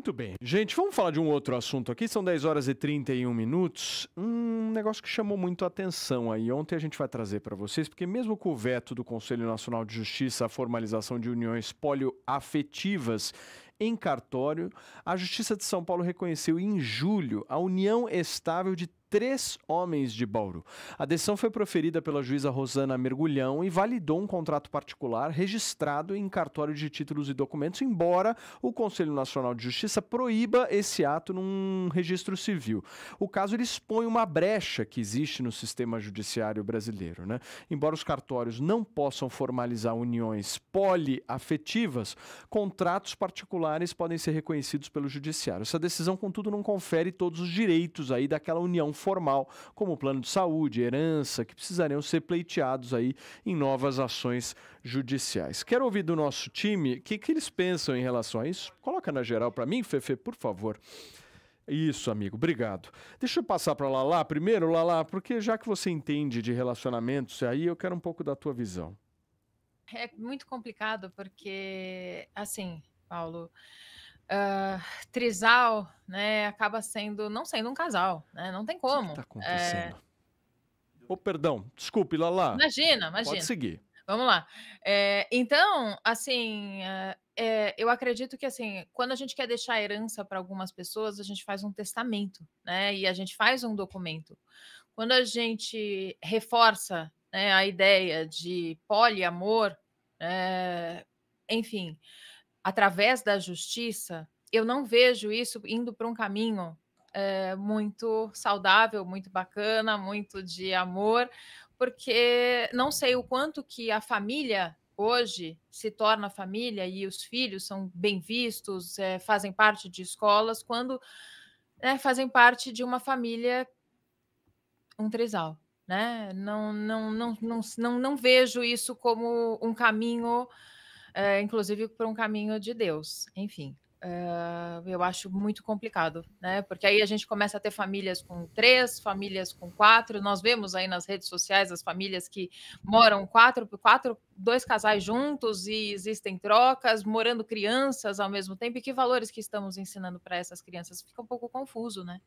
Muito bem. Gente, vamos falar de um outro assunto aqui. São 10 horas e 31 minutos. Um negócio que chamou muito a atenção aí. Ontem a gente vai trazer para vocês, porque mesmo com o veto do Conselho Nacional de Justiça à formalização de uniões polioafetivas em cartório, a Justiça de São Paulo reconheceu em julho a união estável de 3 homens de Bauru. A decisão foi proferida pela juíza Rosana Mergulhão e validou um contrato particular registrado em cartório de títulos e documentos, embora o Conselho Nacional de Justiça proíba esse ato num registro civil. O caso ele expõe uma brecha que existe no sistema judiciário brasileiro, né? Embora os cartórios não possam formalizar uniões poliafetivas, contratos particulares podem ser reconhecidos pelo judiciário. Essa decisão, contudo, não confere todos os direitos aí daquela união formal, como plano de saúde, herança, que precisariam ser pleiteados aí em novas ações judiciais. Quero ouvir do nosso time o que eles pensam em relação a isso. Coloca na geral para mim, Fefe, por favor. Isso, amigo, obrigado. Deixa eu passar para Lala primeiro, Lala, porque já que você entende de relacionamentos, aí eu quero um pouco da tua visão. É muito complicado porque, assim, Paulo, trisal, né, acaba não sendo um casal, né? Não tem O que como. está acontecendo? Perdão, desculpe, Lala. Imagina. Pode seguir. Vamos lá. Então, assim, eu acredito que, assim, quando a gente quer deixar herança para algumas pessoas, a gente faz um testamento, né? E a gente faz um documento. Quando a gente reforça, né, a ideia de poliamor, enfim, através da justiça, eu não vejo isso indo para um caminho muito saudável, muito bacana, muito de amor, porque não sei o quanto que a família hoje se torna família e os filhos são bem vistos, fazem parte de escolas, quando fazem parte de uma família, um trisal. Né? Não vejo isso como um caminho, inclusive por um caminho de Deus. Enfim, eu acho muito complicado, né? Porque aí a gente começa a ter famílias com 3, famílias com 4. Nós vemos aí nas redes sociais as famílias que moram 2 casais juntos e existem trocas, morando crianças ao mesmo tempo. E que valores que estamos ensinando para essas crianças? Fica um pouco confuso, né?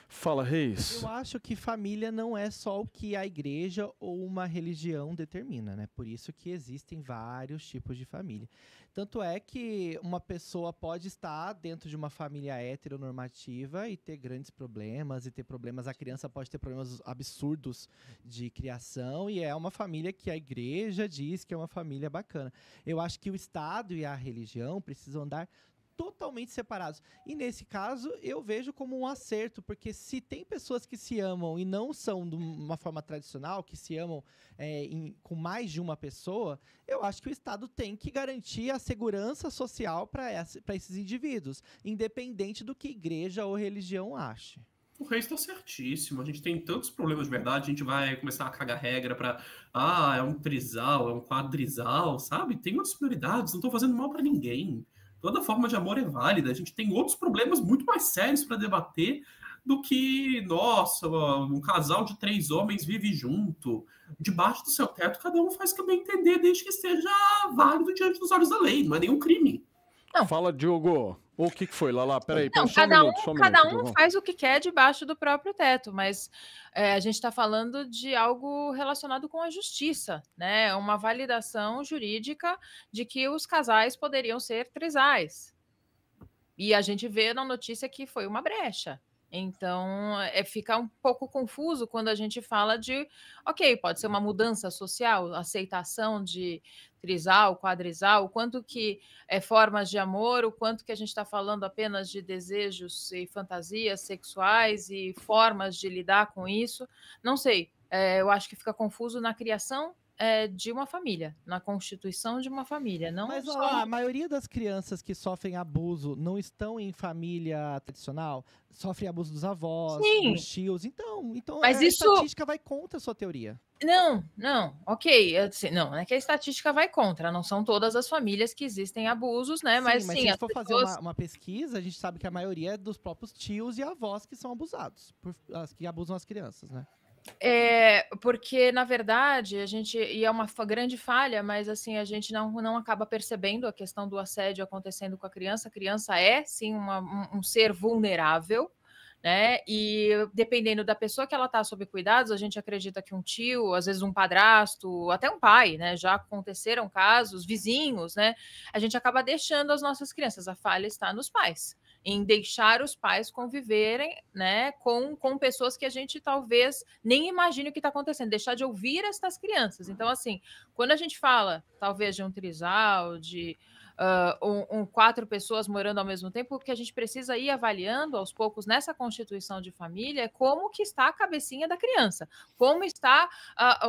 Fala, Reis. Eu acho que família não é só o que a igreja ou uma religião determina, né? Por isso que existem vários tipos de família. Tanto é que uma pessoa pode estar dentro de uma família heteronormativa e ter grandes problemas, a criança pode ter problemas absurdos de criação, e é uma família que a igreja diz que é uma família bacana. Eu acho que o Estado e a religião precisam andar totalmente separados. E nesse caso, eu vejo como um acerto, porque se tem pessoas que se amam e não são de uma forma tradicional, que se amam com mais de uma pessoa, eu acho que o Estado tem que garantir a segurança social para esses indivíduos, independente do que igreja ou religião ache. O Reis está certíssimo. A gente tem tantos problemas de verdade, a gente vai começar a cagar regra para é um trisal, é um quadrisal, sabe? Tem outras prioridades, não estou fazendo mal para ninguém. Toda forma de amor é válida. A gente tem outros problemas muito mais sérios para debater do que, nossa, um casal de 3 homens vive junto, debaixo do seu teto, cada um faz o que bem entender, desde que esteja válido diante dos olhos da lei. Não é nenhum crime. Não. Fala, Diogo. O que foi, Lala? Peraí, não, só um minuto. Cada um faz o que quer debaixo do próprio teto, mas a gente está falando de algo relacionado com a justiça, né? Uma validação jurídica de que os casais poderiam ser trisais. E a gente vê na notícia que foi uma brecha. Então, fica um pouco confuso quando a gente fala de, ok, pode ser uma mudança social, aceitação de trisal, quadrisal, o quanto que é formas de amor, o quanto que a gente está falando apenas de desejos e fantasias sexuais e formas de lidar com isso. Não sei, eu acho que fica confuso na criação de uma família, na constituição de uma família. Não Mas só... a maioria das crianças que sofrem abuso não estão em família tradicional, sofrem abuso dos avós, Sim. dos tios. Então mas a estatística vai contra a sua teoria. Não, ok. Assim, não é que a estatística vai contra, não são todas as famílias que existem abusos, né? Sim, mas se a gente for fazer uma pesquisa, a gente sabe que a maioria é dos próprios tios e avós que são abusados, que abusam as crianças, né? Porque, na verdade, e é uma grande falha, mas assim, a gente não acaba percebendo a questão do assédio acontecendo com a criança. A criança é, sim, um ser vulnerável, né? E dependendo da pessoa que ela está sob cuidados, a gente acredita que um tio, às vezes um padrasto, até um pai, né? Já aconteceram casos, vizinhos, né? A gente acaba deixando as nossas crianças. A falha está nos pais, em deixar os pais conviverem, né, com pessoas que a gente talvez nem imagine o que está acontecendo, deixar de ouvir estas crianças. Então, assim, quando a gente fala, talvez, de um trisal, de 4 pessoas morando ao mesmo tempo, o que a gente precisa ir avaliando aos poucos nessa constituição de família é como que está a cabecinha da criança, como está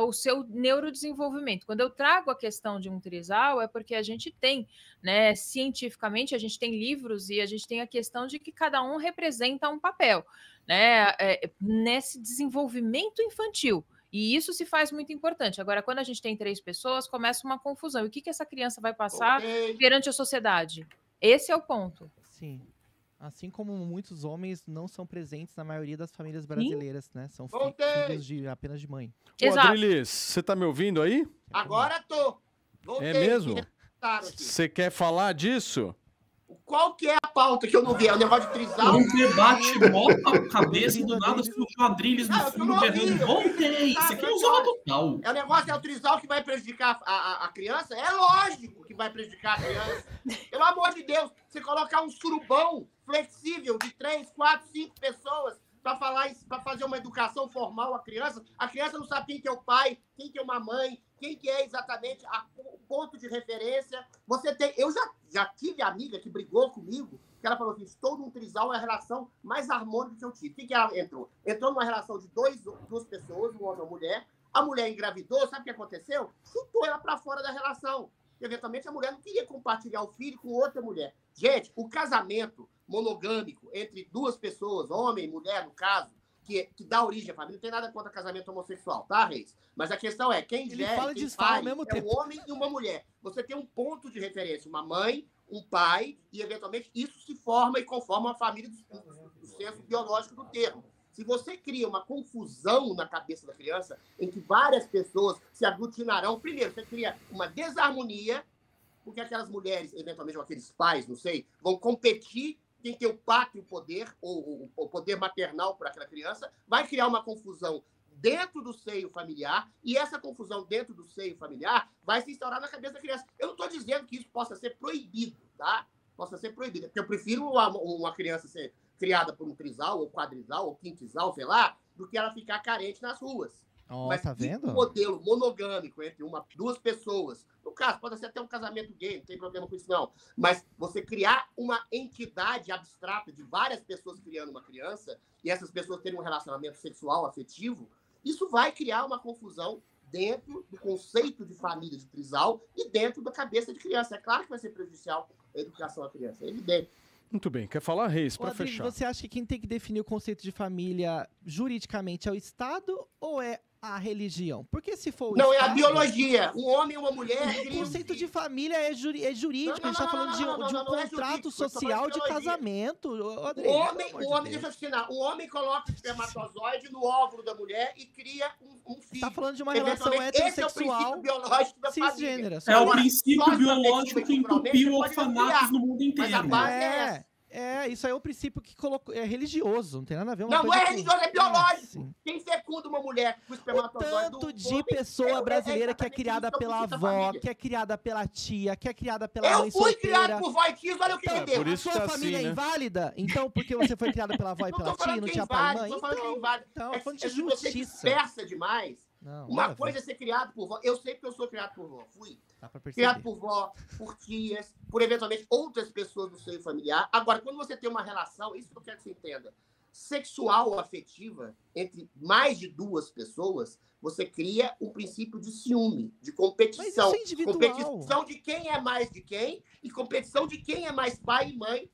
o seu neurodesenvolvimento. Quando eu trago a questão de um trisal, é porque a gente tem, né, cientificamente, a gente tem livros e a gente tem a questão de que cada um representa um papel, né, nesse desenvolvimento infantil. E isso se faz muito importante. Agora, quando a gente tem 3 pessoas, começa uma confusão. E o que essa criança vai passar perante a sociedade? Esse é o ponto. Sim. Assim como muitos homens não são presentes na maioria das famílias brasileiras, né? São filhos apenas de mãe. Ô, Adrilis, você tá me ouvindo aí? Agora tô. Voltei. É mesmo? Você quer falar disso? Qual que é a pauta que eu não vi? É o negócio de trisal? Um debate bota a cabeça e do nada surgiu Adriles no fundo berrando. Voltei! Isso aqui é usado total. É o negócio, é o trisal que vai prejudicar a criança? É lógico que vai prejudicar a criança. Pelo amor de Deus, você colocar um surubão flexível de 3, 4, 5 pessoas para fazer uma educação formal à criança, a criança não sabe quem que é o pai, quem que é uma mãe, quem que é exatamente o ponto de referência. Eu já tive amiga que brigou comigo, que ela falou assim, estou num trisal, é a relação mais harmônica que eu tive. O que ela entrou? Entrou numa relação de duas pessoas, um homem e uma mulher. A mulher engravidou, sabe o que aconteceu? Chutou ela para fora da relação. Eventualmente, a mulher não queria compartilhar o filho com outra mulher. Gente, o casamento monogâmico entre 2 pessoas, homem e mulher, no caso, que dá origem à família, não tem nada contra casamento homossexual, tá, Reis? Mas a questão é, quem gera, quem faz, é um homem e uma mulher. Você tem um ponto de referência, uma mãe, um pai, e eventualmente isso se forma e conforma uma família do senso biológico do termo. Se você cria uma confusão na cabeça da criança, em que várias pessoas se aglutinarão, primeiro, você cria uma desarmonia, porque aquelas mulheres, eventualmente, ou aqueles pais, não sei, vão competir quem tem o pacto e o poder, ou o poder maternal para aquela criança, vai criar uma confusão dentro do seio familiar, e essa confusão dentro do seio familiar vai se instaurar na cabeça da criança. Eu não estou dizendo que isso possa ser proibido, tá? Possa ser proibido, porque eu prefiro uma criança ser criada por um trisal, ou quadrisal, ou quintisal, sei lá, do que ela ficar carente nas ruas. Mas tá vendo? Um modelo monogâmico entre 2 pessoas, no caso, pode ser até um casamento gay, não tem problema com isso não, mas você criar uma entidade abstrata de várias pessoas criando uma criança, e essas pessoas terem um relacionamento sexual, afetivo, isso vai criar uma confusão dentro do conceito de família de trisal e dentro da cabeça de criança. É claro que vai ser prejudicial a educação da criança, é evidente. Muito bem. Quer falar, Reis, para fechar? Você acha que quem tem que definir o conceito de família juridicamente é o Estado ou é a religião? Porque se for o Não, Estado, é a biologia. Um homem e uma mulher... O conceito de família é jurídico. A gente está falando de um contrato social de casamento. O homem, deixa eu te ensinar. O homem coloca o espermatozoide no óvulo da mulher e cria um filho. Você está falando de uma relação heterossexual. Esse é o princípio biológico da família. É o princípio biológico que entupiu orfanatos no mundo inteiro. Mas a base é essa. Isso aí é o princípio que colocou. É religioso, não tem nada a ver. Não é religioso, é biológico. Quem fecunda uma mulher com espermatozoide o tanto de pessoa brasileira que é criada pela avó, que é criada pela tia, que é criada pela mãe solteira. Eu fui criado por vó e tia, olha o que me deu. Por isso a sua família é inválida? Então, porque você foi criada pela avó e pela tia e não tinha pai e mãe? Não tô falando que é inválido. Então, é falando de justiça. Você dispersa demais. Uma coisa é ser criado por vó. Eu sei que eu sou criado por vó. Fui. Criado por vó, por tias, por eventualmente outras pessoas do seio familiar. Agora, quando você tem uma relação, isso que eu quero que você entenda, sexual ou afetiva, entre mais de 2 pessoas, você cria um princípio de ciúme, de competição. Mas isso é individual. Competição de quem é mais de quem e competição de quem é mais pai e mãe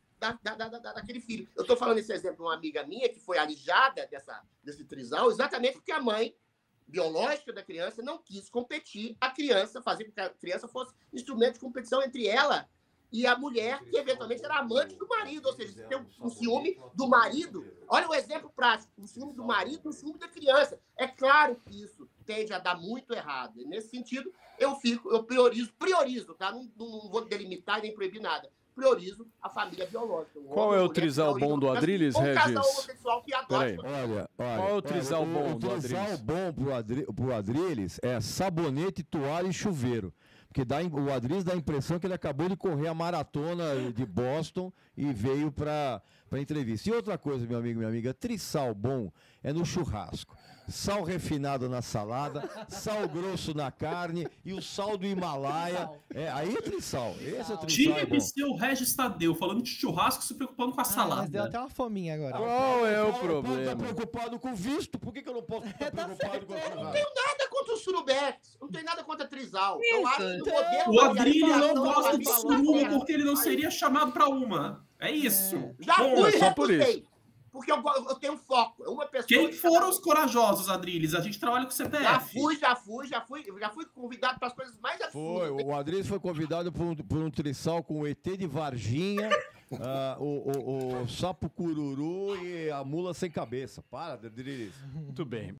daquele filho. Eu estou falando esse exemplo de uma amiga minha que foi alijada desse trisal exatamente porque a mãe biológica da criança não quis competir, a criança, fazer com que a criança fosse instrumento de competição entre ela e a mulher que eventualmente era amante do marido, ou seja, você tem um ciúme do marido. Olha o exemplo prático, o ciúme do marido e o ciúme da criança. É claro que isso tende a dar muito errado. E nesse sentido, eu priorizo, tá? Não vou delimitar nem proibir nada. Priorizo a família biológica. Qual é o trisal bom do Adrilles, Regis? Um casal homossexual que adota. Olha, qual é o trisal bom do Adrilles? O trisal bom pro Adrilles é sabonete, toalha e chuveiro. Porque o Adrilles dá a impressão que ele acabou de correr a maratona de Boston e veio para entrevista. E outra coisa, meu amigo, minha amiga, trisal bom é no churrasco. Sal refinado na salada, sal grosso na carne e o sal do Himalaia. Aí é trisal. Esse é o trisal. Tinha que ser o Regis Tadeu falando de churrasco, se preocupando com a salada. Mas deu até uma fominha agora. Qual é o Tá problema? preocupado com o visto? Por que eu não posso estar preocupado com o Eu não churrasco? tenho nada contra o surubex, não tenho nada contra trisal. Eu acho que o modelo O Adrilles de não alimentação gosta da de família suruba moderna. porque ele não seria chamado para uma. É isso. Já Bom, fui e só por recusei. Porque eu tenho foco. Uma pessoa quem foram os corajosos, Adrilles? A gente trabalha com CPF. Já fui convidado para as coisas mais absurdas. Foi, o Adrilles foi convidado por um trisal com o ET de Varginha, o sapo cururu e a mula sem cabeça. Para, Adrilles. Muito bem.